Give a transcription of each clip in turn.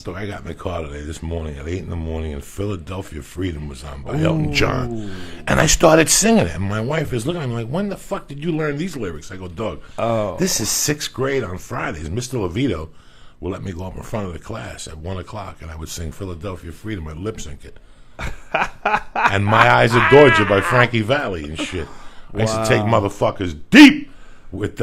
So I got in the car today, this morning, at 8 in the morning, and Philadelphia Freedom was on by Elton John. And I started singing it, and my wife is looking at me like, when the fuck did you learn these lyrics? I go, dog, this is 6th grade on Fridays. Mr. Levito will let me go up in front of the class at 1 o'clock, and I would sing Philadelphia Freedom. I'd lip sync it. And My Eyes Adored You by Frankie Valli and shit. I used to take motherfuckers deep with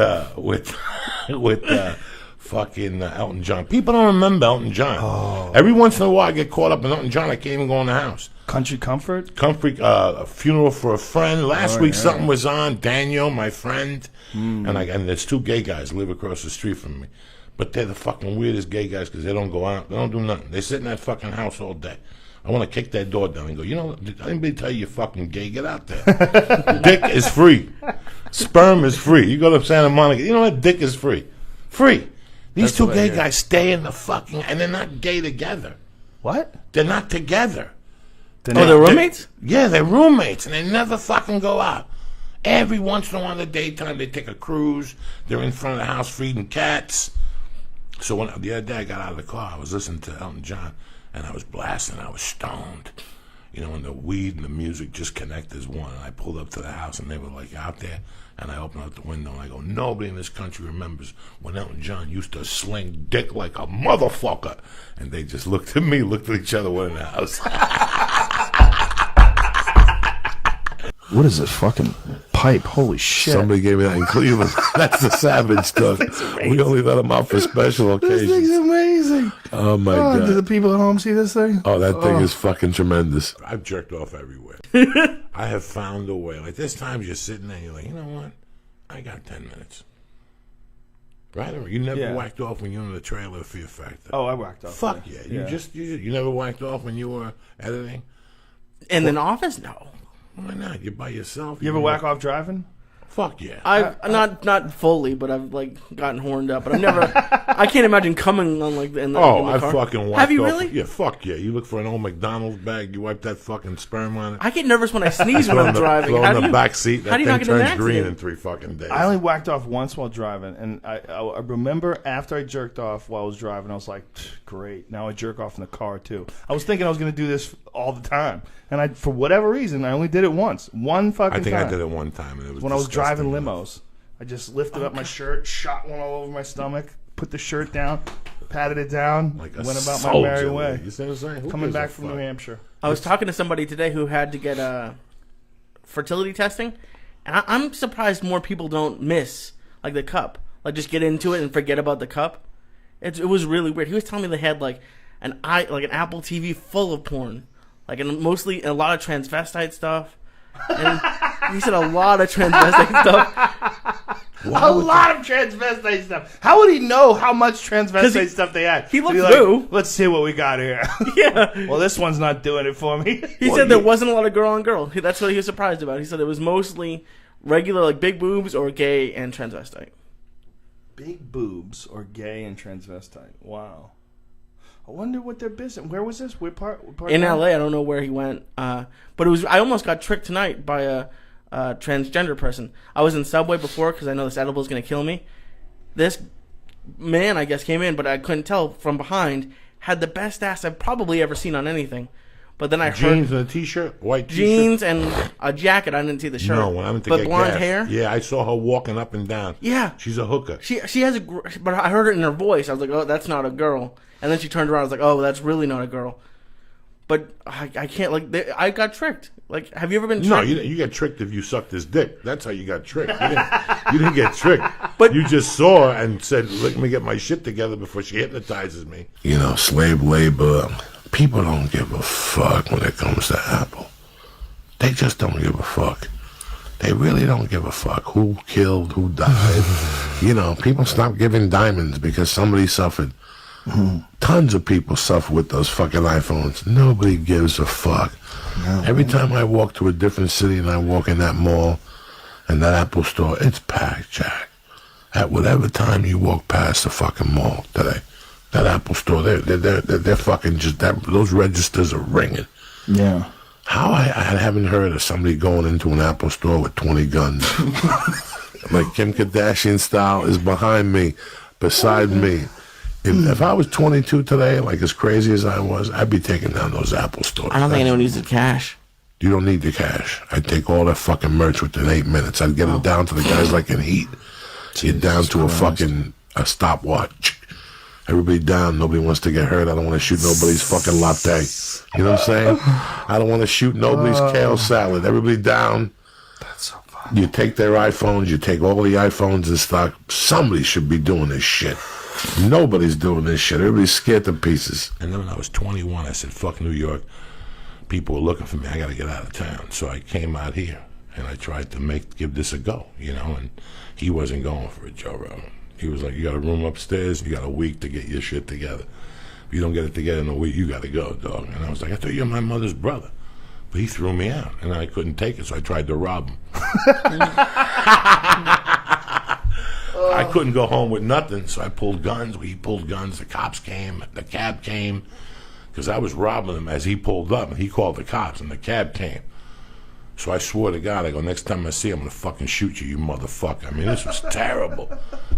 fucking Elton John. People don't remember Elton John. Every once in a while I get caught up in Elton John. I can't even go in the house. Country Comfort? A Funeral for a Friend. Last week something was on. Daniel, my friend. And there's 2 gay guys live across the street from me. But they're the fucking weirdest gay guys because they don't go out. They don't do nothing. They sit in that fucking house all day. I want to kick that door down and go, you know, did anybody tell you you're fucking gay? Get out there. Dick is free. Sperm is free. You go to Santa Monica. You know what? Dick is free. Free. These 2 gay guys stay in the fucking... And they're not gay together. What? They're not together. They're roommates? They're roommates, and they never fucking go out. Every once in a while in the daytime, they take a cruise. They're in front of the house feeding cats. So the other day I got out of the car, I was listening to Elton John, and I was blasting. I was stoned. You know, and the weed and the music just connect as one. And I pulled up to the house, and they were like out there. And I opened up the window, and I go, nobody in this country remembers when Elton John used to sling dick like a motherfucker. And they just looked at me, looked at each other, went in the house. What is this fucking pipe? Holy shit. Somebody gave me that in Cleveland. That's the Savage stuff. We only let them out for special occasions. This thing's amazing. Oh, my God. Did the people at home see this thing? Oh, that thing is fucking tremendous. I've jerked off everywhere. I have found a way. Like, there's times you're sitting there and you're like, you know what? I got 10 minutes. Right? You never whacked off when you were in the trailer for your factor. Oh, I whacked off. Fuck yeah. You never whacked off when you were editing? In an office? No. Why not? You're by yourself. You ever whack off driving? Fuck yeah. I've not fully, but I've like gotten horned up. But I've never. I can't imagine coming on like in the I car. fucking wiped Have you off. really? Yeah, fuck yeah. You look for an old McDonald's bag. You wipe that fucking sperm on it. I get nervous when I sneeze when I'm driving. Throw in the back seat. That how do you thing not get in an turns green accident? in 3 fucking days. I only whacked off once while driving, and I remember after I jerked off while I was driving, I was like, great. Now I jerk off in the car too. I was thinking I was going to do this all the time, and for whatever reason, I only did it once. One fucking time. I did it one time, and it was when I was driving limos. I just lifted up my shirt, shot one all over my stomach, put the shirt down, patted it down, like went about my merry way. You see what I'm saying? Coming back from New Hampshire. I was talking to somebody today who had to get fertility testing, and I'm surprised more people don't miss like the cup, like just get into it and forget about the cup. It was really weird. He was telling me they had like an Apple TV full of porn, like and mostly a lot of transvestite stuff. And he said a lot of transvestite stuff. A lot of transvestite stuff. How would he know how much transvestite stuff they had? He looked through. Like, let's see what we got here. Yeah. Well, this one's not doing it for me. He said there wasn't a lot of girl on girl. That's what he was surprised about. He said it was mostly regular, like big boobs or gay and transvestite. Big boobs or gay and transvestite. Wow. I wonder what their business. Where was this? What part in LA. I don't know where he went. But it was. I almost got tricked tonight by a transgender person. I was in Subway before because I know this edible is going to kill me. This man, I guess, came in, but I couldn't tell from behind. Had the best ass I've probably ever seen on anything. But then I heard jeans and a t-shirt, white t-shirt, jeans and a jacket. I didn't see the shirt. No, when I went to but get blonde gas, hair. Yeah, I saw her walking up and down. Yeah, she's a hooker. She has but I heard it in her voice. I was like, oh, that's not a girl. And then she turned around. I was like, oh, that's really not a girl. But I can't, like, I got tricked. Like, have you ever been tricked? No, you get tricked if you sucked his dick. That's how you got tricked. You didn't get tricked. But you just saw her and said, let me get my shit together before she hypnotizes me. You know, slave labor. People don't give a fuck when it comes to Apple. They just don't give a fuck. They really don't give a fuck who killed, who died. You know, people stop giving diamonds because somebody suffered. Tons of people suffer with those fucking iPhones. Nobody gives a fuck. No. Every time I walk to a different city and I walk in that mall and that Apple store, it's packed, Jack. At whatever time you walk past the fucking mall today, that Apple store, they're fucking just that. Those registers are ringing. Yeah. How I haven't heard of somebody going into an Apple store with 20 guns, like Kim Kardashian style, is behind me, beside me. If I was 22 today, like as crazy as I was, I'd be taking down those Apple stores. I don't think anyone uses cash. You don't need the cash. I'd take all that fucking merch within 8 minutes. I'd get it down to the guys like in heat. Get down to a stopwatch. Everybody down. Nobody wants to get hurt. I don't want to shoot nobody's fucking latte. You know what I'm saying? I don't want to shoot nobody's kale salad. Everybody down. That's so funny. You take their iPhones. You take all the iPhones in stock. Somebody should be doing this shit. Nobody's doing this shit. Everybody's scared to pieces. And then when I was 21, I said, fuck New York. People were looking for me. I got to get out of town. So I came out here, and I tried to give this a go, you know, and he wasn't going for it, Joe Rogan. He was like, you got a room upstairs, you got a week to get your shit together. If you don't get it together in a week, you got to go, dog. And I was like, I thought you were my mother's brother. But he threw me out, and I couldn't take it, so I tried to rob him. I couldn't go home with nothing, so I pulled guns. He pulled guns. The cops came. The cab came. Because I was robbing him as he pulled up, and he called the cops, and the cab came. So I swore to God, I go, next time I see him, I'm going to fucking shoot you, you motherfucker. I mean, this was terrible.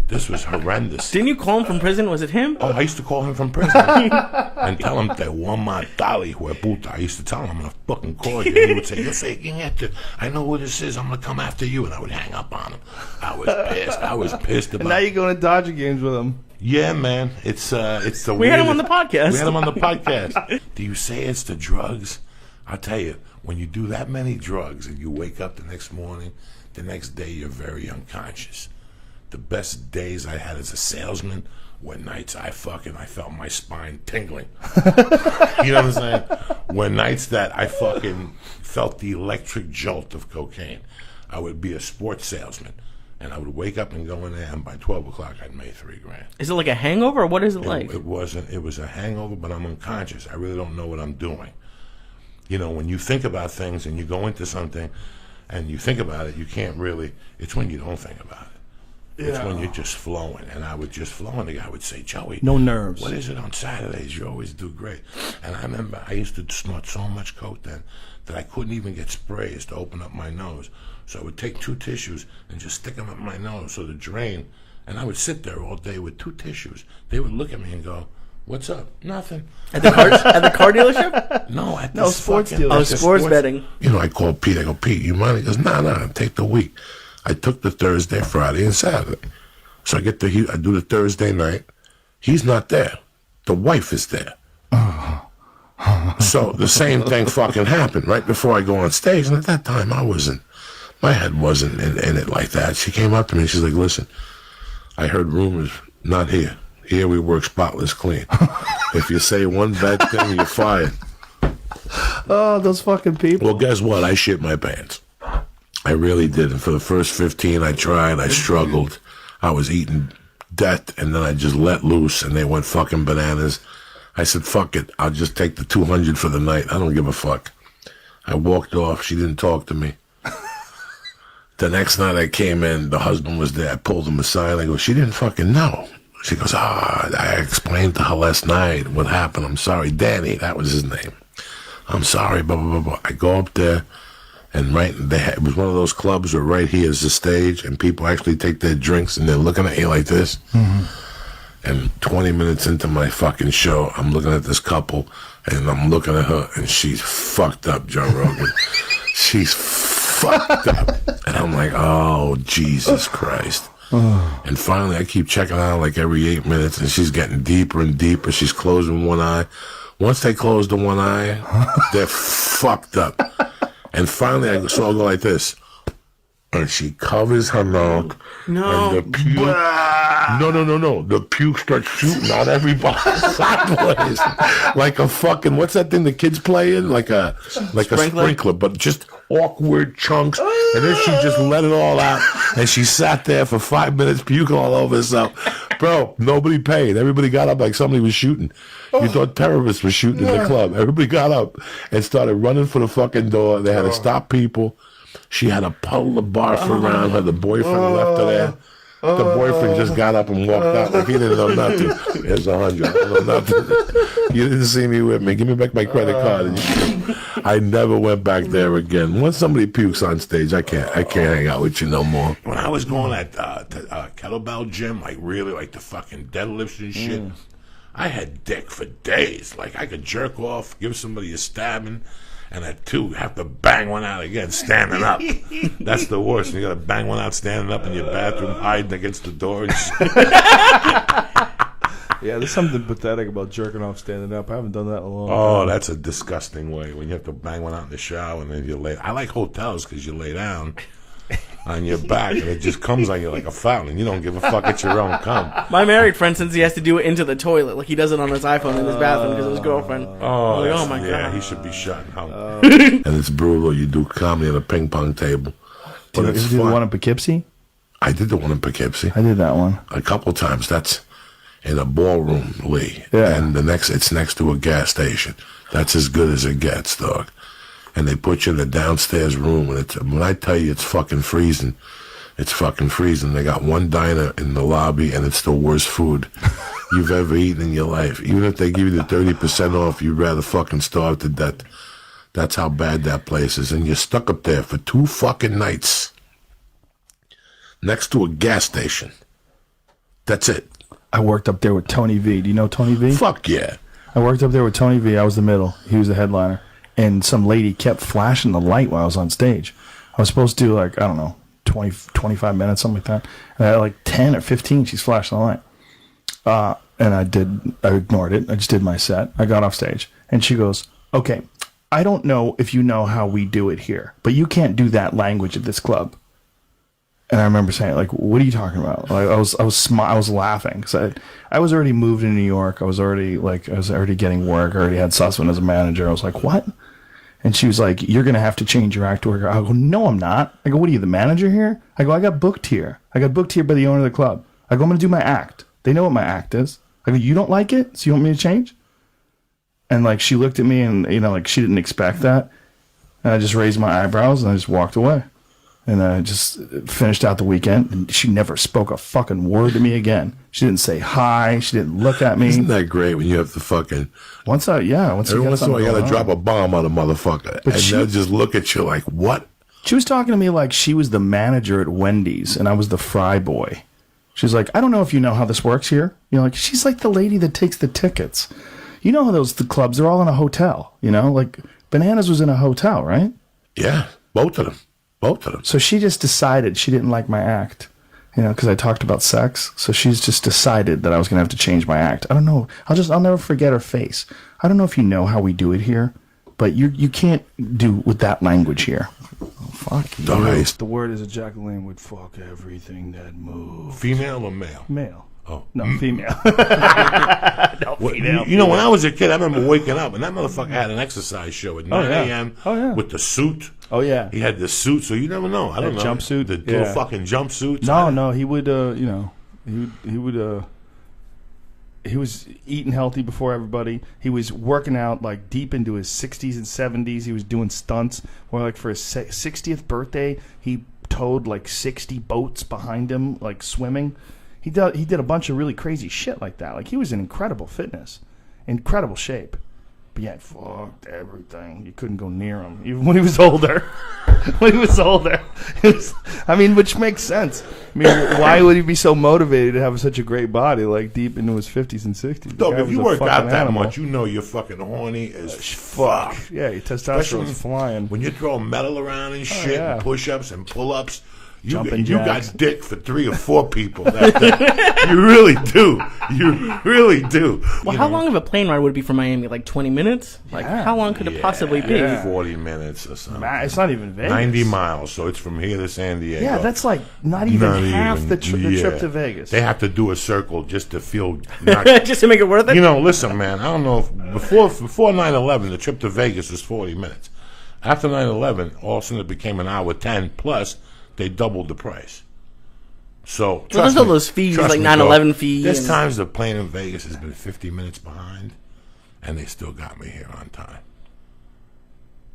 This was horrendous. Didn't you call him from prison? Was it him? Oh, I used to call him from prison and tell him that one matali, hueputa. I used to tell him, I'm going to fucking call you. And he would say, you're faking it. I know who this is. I'm going to come after you. And I would hang up on him. I was pissed. I was pissed about it. And now you're going to Dodger games with him. Yeah, man. It's the We had him on the podcast. We had him on the podcast. Do you say it's the drugs? I'll tell you, when you do that many drugs and you wake up the next morning, the next day you're very unconscious. The best days I had as a salesman were nights I felt my spine tingling. You know what I'm saying? Were nights that I fucking felt the electric jolt of cocaine. I would be a sports salesman. And I would wake up and go in there, and by 12 o'clock, I'd made $3,000. Is it like a hangover, or what is it like? It wasn't. It was a hangover, but I'm unconscious. I really don't know what I'm doing. You know, when you think about things and you go into something and you think about it, you can't really. It's when you don't think about it. It's when you're just flowing. And I would just flow, and the guy would say, Joey, no nerves. What is it on Saturdays? You always do great. And I remember I used to snort so much coke then that I couldn't even get sprays to open up my nose. So I would take 2 tissues and just stick them up my nose so the drain, and I would sit there all day with 2 tissues. They would look at me and go, "What's up?" Nothing. At the car dealership? No, at the sports fucking, dealership. Oh, sports betting. You know, I called Pete. I go, Pete, you mind? He goes, nah, take the week. I took the Thursday, Friday, and Saturday. So I do the Thursday night. He's not there. The wife is there. So the same thing fucking happened right before I go on stage. And at that time, my head wasn't in it like that. She came up to me and she's like, listen, I heard rumors, not here. Here we work spotless clean. If you say one bad thing, you're fired. Oh, those fucking people. Well, guess what? I shit my pants. I really did. And for the first 15, I tried. I struggled. I was eating death, and then I just let loose, and they went fucking bananas. I said, fuck it. I'll just take the 200 for the night. I don't give a fuck. I walked off. She didn't talk to me. The next night I came in, the husband was there. I pulled him aside. I go, she didn't fucking know. She goes, I explained to her last night what happened. I'm sorry. Danny, that was his name. I'm sorry, blah, blah, blah, blah. I go up there, and it was one of those clubs where right here is the stage, and people actually take their drinks, and they're looking at you like this. Mm-hmm. And 20 minutes into my fucking show, I'm looking at this couple, and I'm looking at her, and she's fucked up, Joe Rogan. She's fucked up. And I'm like, oh, Jesus Christ. And finally, I keep checking out like every 8 minutes, and she's getting deeper and deeper. She's closing one eye. Once they close the one eye, they're fucked up. And finally, I go like this. And she covers her mouth. No. And the puke. No. The puke starts shooting out everybody sideways. Like a fucking, what's that thing the kids play in? Like a sprinkler, but just awkward chunks. And then she just let it all out. And she sat there for 5 minutes puking all over herself. Bro, nobody paid. Everybody got up like somebody was shooting. You thought terrorists were shooting in the club. Everybody got up and started running for the fucking door. They had to stop people. She had a puddle of barf around her. The boyfriend left her there. The boyfriend just got up and walked out like he didn't know nothing. Here's 100. I don't know nothing. You didn't see me with me. Give me back my credit card. I never went back there again. Once somebody pukes on stage, I can't hang out with you no more. When I was going at kettlebell gym, like really, like the fucking deadlifts and shit, I had dick for days. Like, I could jerk off, give somebody a stabbing, and at 2, have to bang one out again standing up. That's the worst. You got to bang one out standing up in your bathroom, hiding against the door and shit. Yeah, there's something pathetic about jerking off standing up. I haven't done that in a long time. Oh, that's a disgusting way when you have to bang one out in the shower and then you lay. I like hotels because you lay down on your back and it just comes on you like a fountain. You don't give a fuck. It's your own cum. My married friend, since he has to do it into the toilet, like he does it on his iPhone in his bathroom because of his girlfriend. Oh, my God. Yeah, he should be shot. And it's brutal. You do comedy at a ping pong table. Did you do the one in Poughkeepsie? I did the one in Poughkeepsie. I did that one a couple times. That's in a ballroom, Lee. Yeah. And it's next to a gas station. That's as good as it gets, dog. And they put you in the downstairs room, and when I tell you it's fucking freezing, it's fucking freezing. They got one diner in the lobby, and it's the worst food you've ever eaten in your life. Even if they give you the 30% off, you'd rather fucking starve to death. That's how bad that place is. And you're stuck up there for 2 fucking nights next to a gas station. That's it. I worked up there with Tony V. Do you know Tony V? Fuck yeah. I worked up there with Tony V. I was the middle. He was the headliner. And some lady kept flashing the light while I was on stage. I was supposed to do, like, I don't know, 20, 25 minutes, something like that. And at like 10 or 15, she's flashing the light. And I ignored it. I just did my set. I got off stage. And she goes, okay, I don't know if you know how we do it here, but you can't do that language at this club. And I remember saying, like, what are you talking about? Like, I was laughing because I was already moved to New York. I was already getting work. I already had Sussman as a manager. I was like, what? And she was like, you're going to have to change your act to work. I go, no, I'm not. I go, what are you, the manager here? I go, I got booked here. I got booked here by the owner of the club. I go, I'm going to do my act. They know what my act is. I go, you don't like it? So you want me to change? And, like, she looked at me and, you know, like, she didn't expect that. And I just raised my eyebrows and I just walked away. And I just finished out the weekend, and she never spoke a fucking word to me again. She didn't say hi. She didn't look at me. Isn't that great when you have to fucking... Every once in a while, you got to drop a bomb on a motherfucker. But they'll just look at you like, what? She was talking to me like she was the manager at Wendy's, and I was the fry boy. She's like, I don't know if you know how this works here. You know, like, she's like the lady that takes the tickets. You know how the clubs, they're all in a hotel, you know? Like, Bananas was in a hotel, right? Yeah, both of them. So she just decided she didn't like my act, you know, because I talked about sex. So she's just decided that I was going to have to change my act. I don't know. I'll never forget her face. I don't know if you know how we do it here, but you can't do with that language here. Oh, fuck you. Nice. The word is ejaculating would fuck everything that moves. Female or male? Male. Oh. No, female. No, female. You know, when I was a kid, I remember waking up, and that motherfucker had an exercise show at 9 a.m. With the suit. Oh, yeah. He had the suit, so you never know. I don't know. Jumpsuit. The little fucking jumpsuits. No, he would, you know, he was eating healthy before everybody. He was working out, like, deep into his 60s and 70s. He was doing stunts. Or, like, for his 60th birthday, he towed, like, 60 boats behind him, like, swimming. He did a bunch of really crazy shit like that. Like, he was in incredible fitness, incredible shape. But yeah, fucked everything. You couldn't go near him, even when he was older. Which makes sense. I mean, why would he be so motivated to have such a great body, like, deep into his 50s and 60s? Dog, if you work out that much, you know you're fucking horny as fuck. Yeah, your testosterone's flying. When you throw metal around and shit, and push-ups and pull-ups, you got dick for 3 or 4 people. You really do. You really do. Well, how long of a plane ride would it be from Miami? Like 20 minutes? Like, how long could it possibly be? 40 minutes or something. It's not even Vegas. 90 miles, so it's from here to San Diego. Yeah, that's like not even half the trip to Vegas. They have to do a circle just to feel... just to make it worth it? You know, listen, man, I don't know if... Before 9/11, the trip to Vegas was 40 minutes. After 9/11, all of a sudden it became an hour 10 plus... They doubled the price. So there's all those fees, like 9/11 fees. There's times the plane in Vegas has been 50 minutes behind, and they still got me here on time.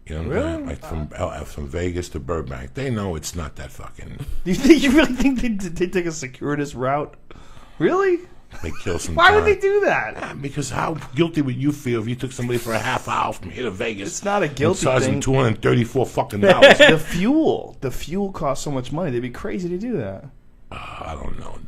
You know what I'm saying? Like from Vegas to Burbank, they know it's not that fucking. You really think they take a circuitous route? Really? They kill some. Why time. would they do that? Because how guilty would you feel if you took somebody for a half hour from here to Vegas? It's not a guilty thing. $234 fucking. The fuel costs so much money. They'd be crazy to do that. I don't know.